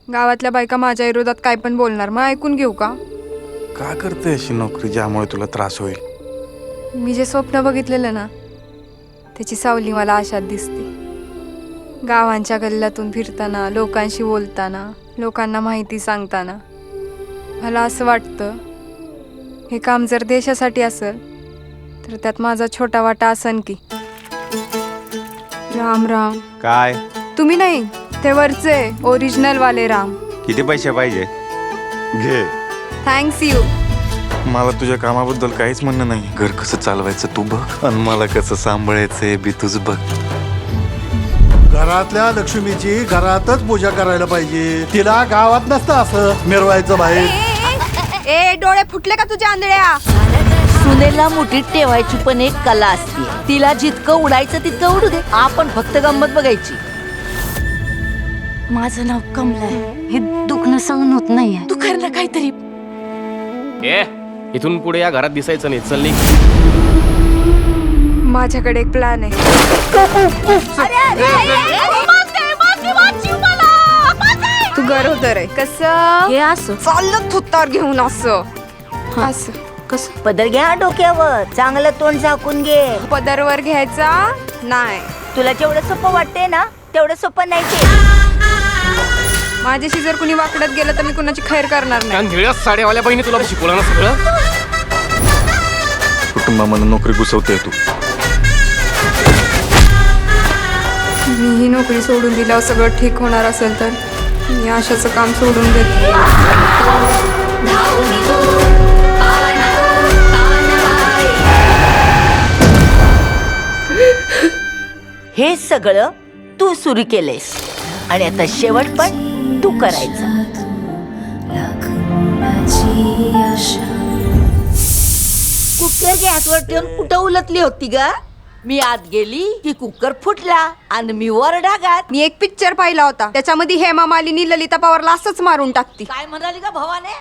गावातल्या बायका माझ्या विरोधात काय पण बोलणार, मग ऐकून घेऊ का? का करते अशी नोकरी ज्यामुळे तुला त्रास होईल? मी जे स्वप्न बघितलेलं ना त्याची सावली मला आशात दिसते. गावांच्या गल्ल्यातून फिरताना, लोकांशी बोलताना, लोकांना माहिती सांगताना मला असं वाटतं हे काम जर देशासाठी असेल तर त्यात माझा छोटा वाटा असन की. राम राम. काय? तुम्ही नाही, ते वरचे ओरिजिनल वाले राम. किती पैसे पाहिजे? घे. Thanks you. मला तुझ्या कामाबद्दल काहीच म्हणणं नाही. घर कसं चालवायचं तू बघ, आणि मला कसं सांभाळायचंय बी तुझ बघ. घरातल्या लक्ष्मीची घरातच पूजा करायला पाहिजे. तिला गावात नसतं असं मिरवायचं बाहेर. ए डोळे फुटले का तुझ्या आंधळ्या? सुनेला मुठीत ठेवायची पण एक कला असते. तिला जितकं उडायचं तितकं उडू दे, आपण फक्त गंमत बघायची. माझं नाव कमला आहे. हे दुखणं सहन होत नाहीये. तू कर ना काहीतरी. इथून पुढे या घरात दिसायचं नाही. चल निघ. माझ्याकडे एक प्लॅन आहे. तू गरोदर आहे. कसं? हे असं चाललं थुत्तावर घेऊन असं असं. कसं? पदर घ्या डोक्यावर, चांगलं तोंड झाकून घे. पदरवर घ्यायचा नाही. तुला जेवढं सोपं वाटते ना तेवढं सोपं नाही ते. माझ्याशी जर कुणी वाकडत गेलं तर मी कुणाची खैर करणार नाही. त्या निळ्या साड्यावाल्या बहिणी तुला शिकवलं ना सगळं. कुटुंबामध्ये नोकरी घुसवते तू. मी ही नोकरी सोडून दिल्यावर सगळं ठीक होणार असेल तर मी आशाचं काम सोडून देते. हे सगळं तू सुरू केलेस आणि आता शेवट पण तू करायचं. कुकर गॅसवर ठेवून कुठं उलटली होती ग? मी आत गेली की कुकर फुटला आणि मी वर डागात. मी एक पिक्चर पाहिला होता, त्याच्यामध्ये हेमा मालिनी ललिता पवारला असंच मारून टाकती. काय म्हणाली का भावाने?